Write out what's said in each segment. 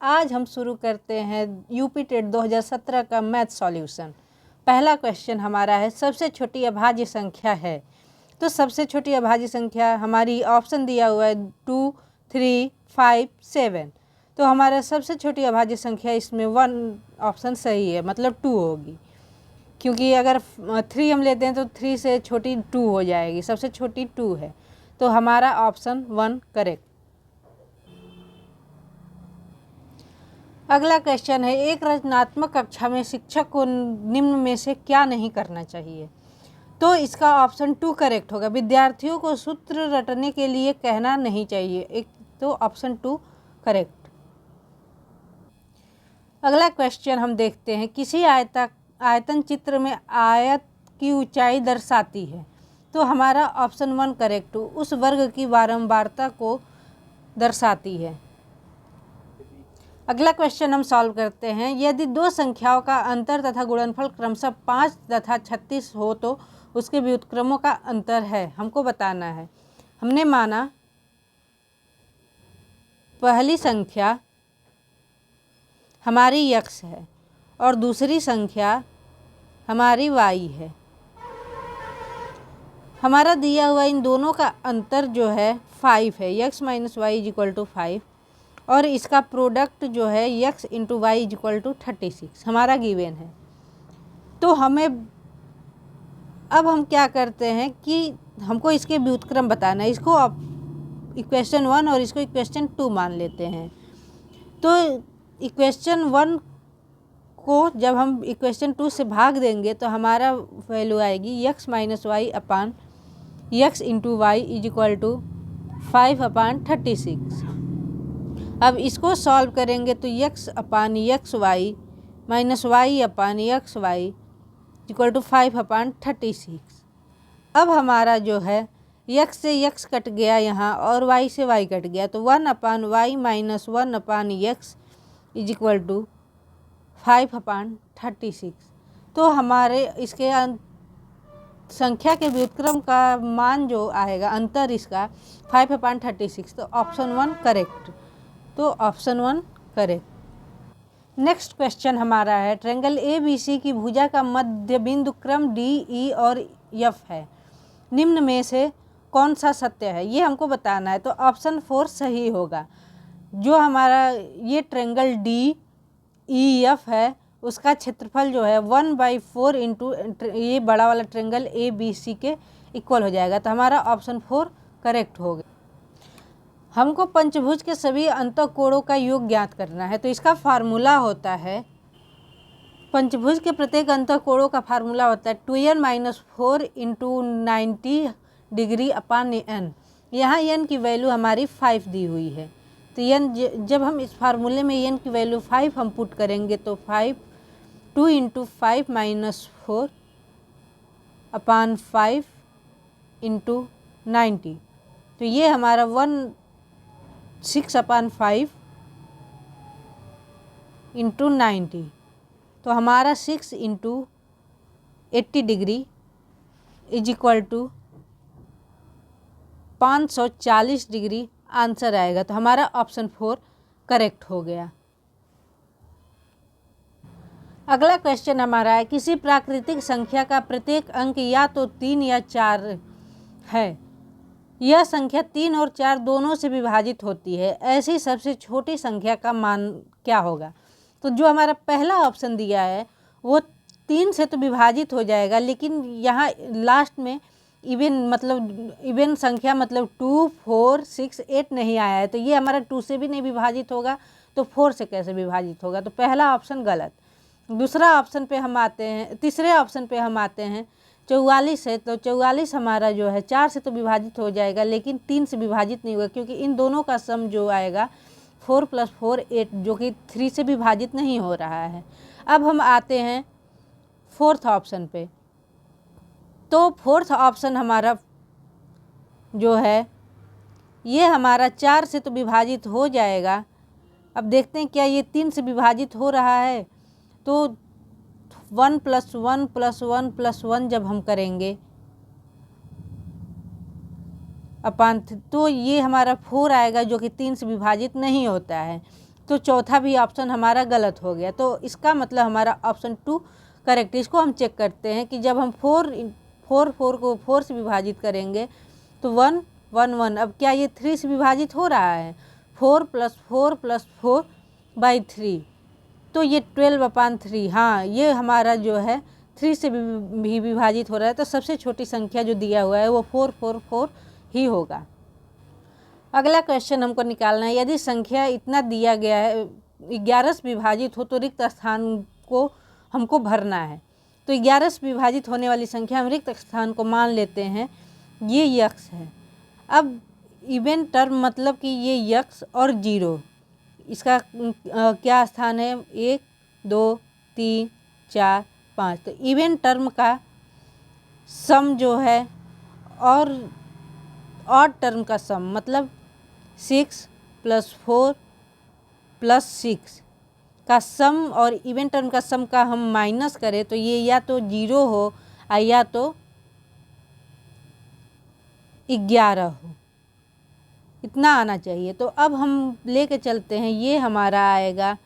आज हम शुरू करते हैं यूपी टेट 2017 का मैथ सॉल्यूशन। पहला क्वेश्चन हमारा है, सबसे छोटी अभाज्य संख्या है। तो सबसे छोटी अभाज्य संख्या हमारी ऑप्शन दिया हुआ है 2, 3, 5, 7। तो हमारा सबसे छोटी अभाज्य संख्या इसमें 1 ऑप्शन सही है, मतलब 2 होगी, क्योंकि अगर 3 हम लेते हैं तो 3 से छोटी 2 हो जाएगी, सबसे छोटी 2 है। तो हमारा ऑप्शन 1 करेक्ट। अगला क्वेश्चन है, एक रचनात्मक कक्षा में शिक्षक को निम्न में से क्या नहीं करना चाहिए। तो इसका ऑप्शन 2 करेक्ट होगा। विद्यार्थियों को सूत्र रटने के लिए कहना नहीं चाहिए, एक तो ऑप्शन 2 करेक्ट। अगला क्वेश्चन हम देखते हैं, किसी आयतन चित्र में आयत की ऊंचाई दर्शाती है। तो हमारा ऑप्शन 1 करेक्ट, उस वर्ग की बारंबारता को दर्शाती है। अगला क्वेश्चन हम सॉल्व करते हैं, यदि दो संख्याओं का अंतर तथा गुणनफल क्रमशः 5 तथा 36 हो तो उसके व्युत्क्रमों का अंतर है, हमको बताना है। हमने माना पहली संख्या हमारी x है और दूसरी संख्या हमारी y है। हमारा दिया हुआ इन दोनों का अंतर जो है 5 है, x - y = 5, और इसका प्रोडक्ट जो है x × y = 36 हमारा गिवन है। तो हमें अब हम क्या करते हैं कि हमको इसके व्युत्क्रम बताना है। इसको इक्वेशन 1 और इसको इक्वेशन 2 मान लेते हैं। तो इक्वेशन 1 को जब हम इक्वेशन 2 से भाग देंगे तो हमारा वैल्यू आएगी x - y अपान x × y = 5/36। अब इसको सॉल्व करेंगे तो x अपान xy माइनस y अपान xy = 5/36। अब हमारा जो है x से x कट गया यहाँ और y से y कट गया, तो 1/y माइनस 1/x = 5/36। तो हमारे इसके संख्या के व्युत्क्रम का मान जो आएगा, अंतर इसका 5/36। तो ऑप्शन 1 करेक्ट। तो ऑप्शन 1 करेक्ट। नेक्स्ट क्वेश्चन हमारा है, ट्रायंगल ABC की भुजा का मध्य बिंदु क्रम D, E और F है। निम्न में से कौन सा सत्य है, ये हमको बताना है। तो ऑप्शन 4 सही होगा। जो हमारा ये ट्रायंगल DEF है उसका क्षेत्रफल जो है 1/4 इंटू ये बड़ा वाला ट्रायंगल ABC के इक्वल हो जाएगा। तो हमारा ऑप्शन 4 करेक्ट हो गया। हमको पंचभुज के सभी अंतःकोणों का योग ज्ञात करना है। तो इसका फार्मूला होता है, पंचभुज के प्रत्येक अंतःकोणों का फार्मूला होता है 2n - 4 × 90 डिग्री अपान n। यहाँ n की वैल्यू हमारी 5 दी हुई है। तो n जब हम इस फार्मूले में n की वैल्यू 5 हम पुट करेंगे तो 2 × 5 - 4 अपान 5 × 90। तो ये हमारा 6/5 × 90। तो हमारा 6 × 80 डिग्री = 540 डिग्री आंसर आएगा। तो हमारा ऑप्शन 4 करेक्ट हो गया। अगला क्वेश्चन हमारा है, किसी प्राकृतिक संख्या का प्रत्येक अंक या तो 3 या 4 है। यह संख्या 3 और 4 दोनों से विभाजित होती है, ऐसी सबसे छोटी संख्या का मान क्या होगा। तो जो हमारा पहला ऑप्शन दिया है वो 3 से तो विभाजित हो जाएगा, लेकिन यहाँ लास्ट में इवन संख्या मतलब 2, 4, 6, 8 नहीं आया है। तो ये हमारा 2 से भी नहीं विभाजित होगा, तो 4 से कैसे विभाजित होगा। तो पहला ऑप्शन गलत। दूसरा ऑप्शन पे हम आते हैं, तीसरे ऑप्शन पे हम आते हैं, 44 है। तो 44 हमारा जो है 4 से तो विभाजित हो जाएगा, लेकिन 3 से विभाजित नहीं होगा, क्योंकि इन दोनों का सम जो आएगा 4 + 4 8, जो कि 3 से विभाजित नहीं हो रहा है। अब हम आते हैं 4th ऑप्शन पे। तो 4th ऑप्शन हमारा जो है ये हमारा 4 से तो विभाजित हो जाएगा। अब देखते हैं क्या ये 3 से विभाजित हो रहा है। तो 1 + 1 + 1 + 1 जब हम करेंगे अपान, तो ये हमारा 4 आएगा, जो कि 3 से विभाजित नहीं होता है। तो चौथा भी ऑप्शन हमारा गलत हो गया। तो इसका मतलब हमारा ऑप्शन 2 करेक्ट। इसको हम चेक करते हैं कि जब हम 4 को 4 से विभाजित करेंगे तो 1 1 1। अब क्या ये 3 से विभाजित हो रहा है? 4 + 4 + 4/3, तो ये 12/3। हाँ, ये हमारा जो है 3 से भी विभाजित हो रहा है। तो सबसे छोटी संख्या जो दिया हुआ है वो 444 ही होगा। अगला क्वेश्चन हमको निकालना है, यदि संख्या इतना दिया गया है 11 से विभाजित हो तो रिक्त स्थान को हमको भरना है। तो 11 से विभाजित होने वाली संख्या हम रिक्त स्थान को मान लेते हैं ये यक्स है। अब इवन टर्म मतलब कि ये यक्स और 0, इसका क्या स्थान है? 1 2 3 4 5। तो इवन टर्म का सम जो है और ऑड टर्म का सम मतलब 6 + 4 + 6 का सम और इवन टर्म का सम का हम माइनस करें तो ये या तो 0 हो या तो 11 हो, इतना आना चाहिए। तो अब हम लेके चलते हैं, ये हमारा आएगा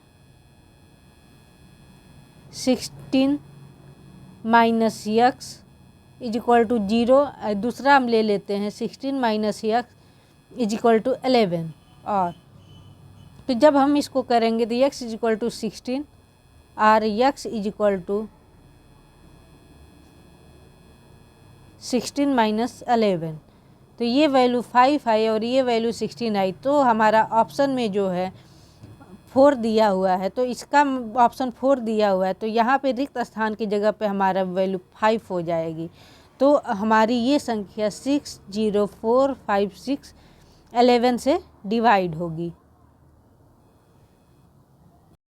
16 - x = 0। दूसरा हम ले लेते हैं 16 - x = 11। और तो जब हम इसको करेंगे तो x = 16 और x = 16 - 11। तो ये वैल्यू 5 आई और ये वैल्यू 16 आई। तो हमारा ऑप्शन में जो है 4 दिया हुआ है, तो इसका ऑप्शन 4 दिया हुआ है, तो यहाँ पे रिक्त स्थान की जगह पे हमारा वैल्यू 5 हो जाएगी। तो हमारी ये संख्या 60456 11 से डिवाइड होगी।